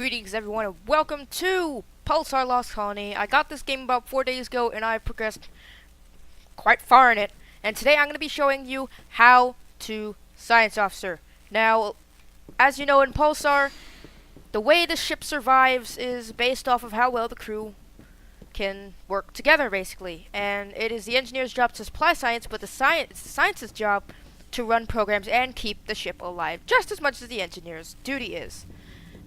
Greetings everyone and welcome to Pulsar Lost Colony. I got this game about 4 days ago and I've progressed quite far in it. And today I'm going to be showing you how to Science Officer. Now, as you know in Pulsar, the way the ship survives is based off of how well the crew can work together basically. And it is the engineer's job to supply science, but it's the science's job to run programs and keep the ship alive just as much as the engineer's duty is.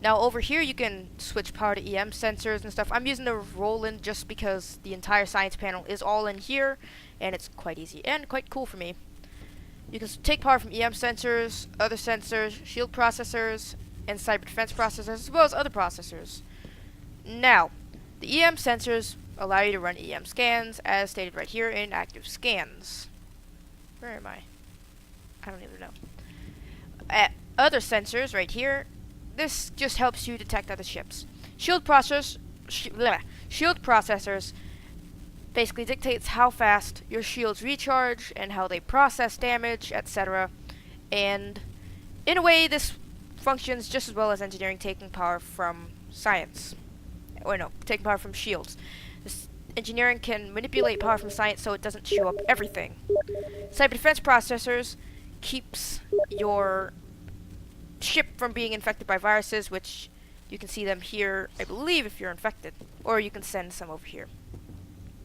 Now over here you can switch power to EM sensors and stuff. I'm using the Roland just because the entire science panel is all in here and it's quite easy and quite cool for me. You can take power from EM sensors, other sensors, shield processors, and cyber defense processors, as well as other processors. Now, the EM sensors allow you to run EM scans as stated right here in active scans. Where am I? I don't even know. Other sensors right here. This just helps you detect other ships. Shield processors basically dictates how fast your shields recharge and how they process damage, etc. And in a way, this functions just as well as engineering taking power from science. Or no, taking power from shields. This engineering can manipulate power from science so it doesn't chew up everything. Cyber defense processors keeps your ship from being infected by viruses, which you can see them here, I believe, if you're infected. Or you can send some over here.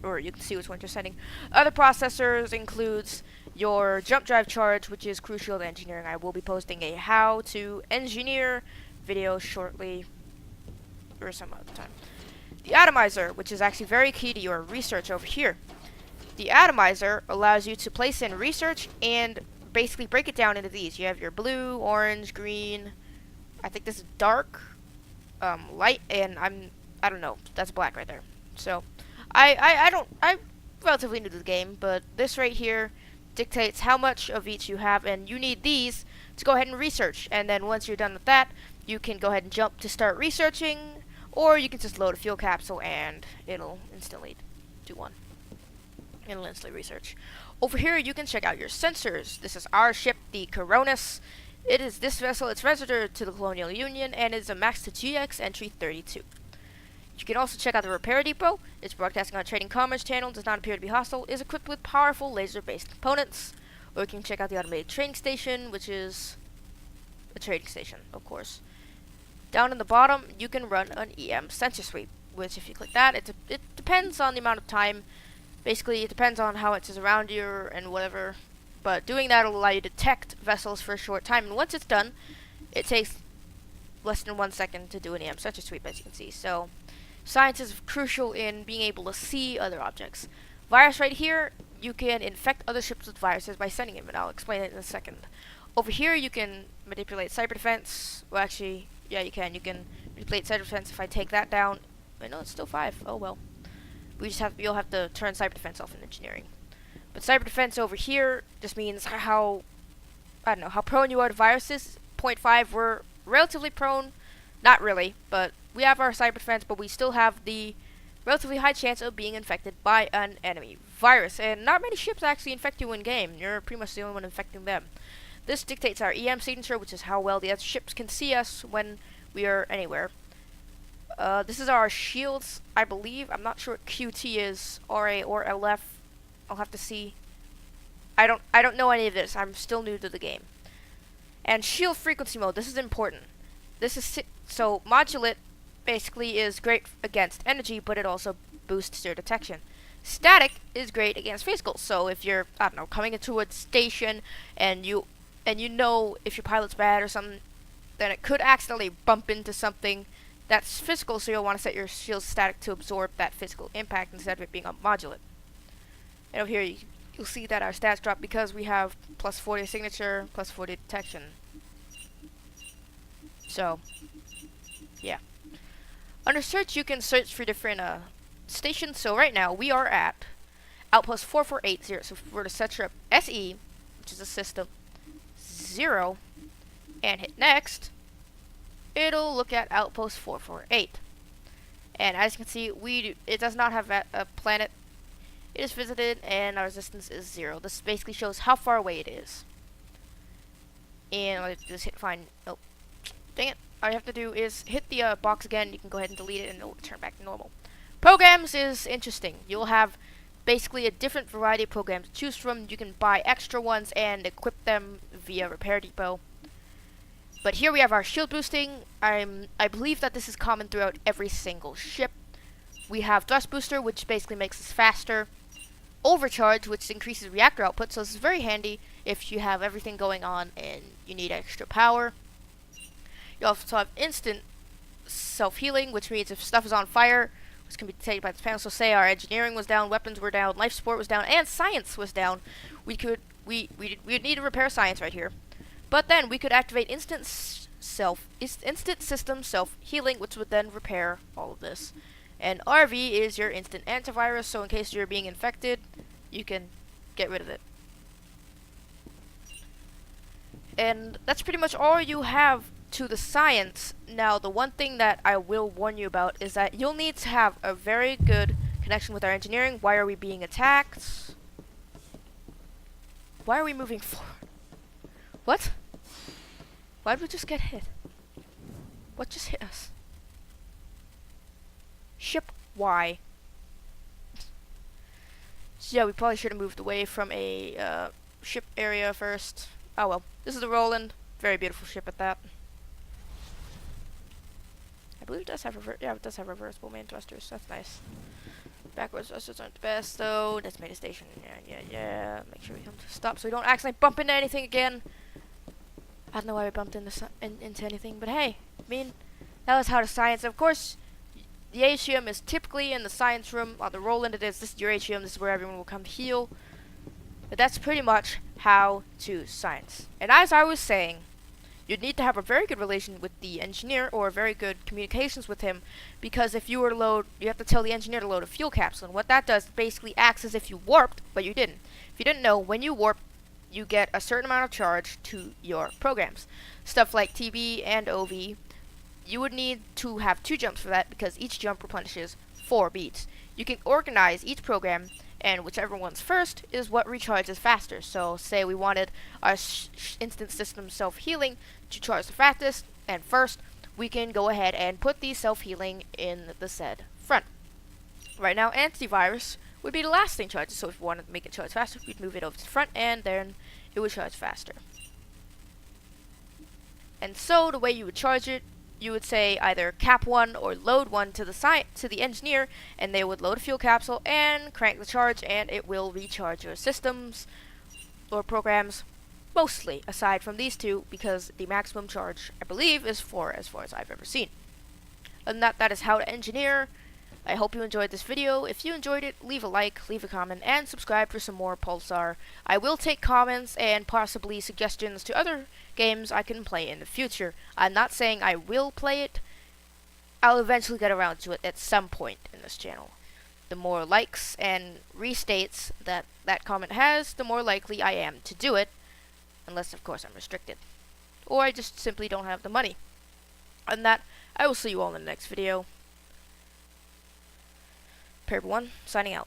Or you can see which ones you're sending. Other processors includes your jump drive charge, which is crucial to engineering. I will be posting a how to engineer video shortly, or some other time. The Atomizer, which is actually very key to your research over here. The Atomizer allows you to place in research and basically break it down into these. You have your blue, orange, green. I think this is dark, light, and I don't know. That's black right there. So I'm relatively new to the game, but this right here dictates how much of each you have, and you need these to go ahead and research. And then once you're done with that, you can go ahead and jump to start researching, or you can just load a fuel capsule and it'll instantly do one. It'll instantly research. Over here, you can check out your sensors. This is our ship, the Coronis. It is this vessel. It's registered to the Colonial Union and is a max to GX entry 32. You can also check out the repair depot. It's broadcasting on a trading commerce channel, does not appear to be hostile, is equipped with powerful laser-based components. Or you can check out the automated trading station, which is a trading station, of course. Down in the bottom, you can run an EM sensor sweep, which if you click that, it depends on the amount of time. Basically, it depends on how it is around you and whatever. But doing that will allow you to detect vessels for a short time. And once it's done, it takes less than 1 second to do an EM sensor sweep, as you can see. So, science is crucial in being able to see other objects. Virus right here, you can infect other ships with viruses by sending them, and I'll explain it in a second. Over here, you can manipulate cyber defense. Well, actually, yeah, you can. You can manipulate cyber defense. If I take that down, I know it's still 5. Oh well. You'll have to turn cyber defense off in engineering. But cyber defense over here just means how prone you are to viruses. 0.5, we're relatively prone. Not really, but we have our cyber defense, but we still have the relatively high chance of being infected by an enemy virus. And not many ships actually infect you in game. You're pretty much the only one infecting them. This dictates our EM signature, which is how well the other ships can see us when we are anywhere. This is our shields, I believe. I'm not sure what QT is, RA or LF. I'll have to see. I don't know any of this. I'm still new to the game. And shield frequency mode. This is important. This is so modulate basically is great against energy, but it also boosts your detection. Static is great against physical. So if you're coming into a station and you know if your pilot's bad or something, then it could accidentally bump into something that's physical, so you'll want to set your shield static to absorb that physical impact instead of it being a modulate. And over here, you'll see that our stats drop because we have plus 40 signature, plus 40 detection. So, yeah. Under search, you can search for different stations. So right now, we are at Outpost 4480. So if we were to search up SE, which is a system 0, and hit next, it'll look at Outpost 448. And as you can see, it does not have a planet. It is visited, and our resistance is 0. This basically shows how far away it is. And let's just hit find. Oh, dang it. all you have to do is hit the box again. You can go ahead and delete it and it'll turn back to normal. Programs is interesting. You'll have basically a different variety of programs to choose from. You can buy extra ones and equip them via Repair Depot. But here we have our shield boosting. I believe that this is common throughout every single ship. We have thrust booster, which basically makes us faster. Overcharge, which increases reactor output, so this is very handy if you have everything going on and you need extra power. You also have instant self-healing, which means if stuff is on fire, which can be taken by this panel, so say our engineering was down, weapons were down, life support was down, and science was down, we'd need to repair science right here. But then we could activate instant system self-healing, which would then repair all of this. And RV is your instant antivirus, so in case you're being infected, you can get rid of it. And that's pretty much all you have to the science. Now, the one thing that I will warn you about is that you'll need to have a very good connection with our engineering. Why are we being attacked? Why are we moving forward? What? Why did we just get hit? What just hit us? Ship Y. So yeah, we probably should have moved away from a ship area first. Oh well. This is the Roland. Very beautiful ship at that. I believe it does have it does have reversible main thrusters. That's nice. Backwards thrusters aren't the best though. Designated station. Yeah. Make sure we come to stop so we don't accidentally bump into anything again. I don't know why we bumped into anything, but hey, I mean, that was how to science. Of course, the atrium is typically in the science room. On the Roland it is. This is your atrium. This is where everyone will come heal. But that's pretty much how to science. And as I was saying, you'd need to have a very good relation with the engineer or very good communications with him, because if you were to load, you have to tell the engineer to load a fuel capsule. And what that does basically acts as if you warped, but you didn't. If you didn't know, when you warp, you get a certain amount of charge to your programs. Stuff like TB and OV, you would need to have 2 jumps for that, because each jump replenishes 4 beats. You can organize each program, and whichever one's first is what recharges faster. So say we wanted our instant system self-healing to charge the fastest and first, we can go ahead and put the self-healing in the said front. Right now, antivirus would be the last thing charged, so if we wanted to make it charge faster, we'd move it over to the front and then it would charge faster. And so the way you would charge it, you would say either cap 1 or load 1 to the engineer, and they would load a fuel capsule and crank the charge, and it will recharge your systems or programs, mostly aside from these 2, because the maximum charge, I believe, is 4 as far as I've ever seen. And that is how to engineer. I hope you enjoyed this video. If you enjoyed it, leave a like, leave a comment, and subscribe for some more Pulsar. I will take comments and possibly suggestions to other games I can play in the future. I'm not saying I will play it. I'll eventually get around to it at some point in this channel. The more likes and restates that comment has, the more likely I am to do it. Unless, of course, I'm restricted. Or I just simply don't have the money. And that, I will see you all in the next video. Pair 1, signing out.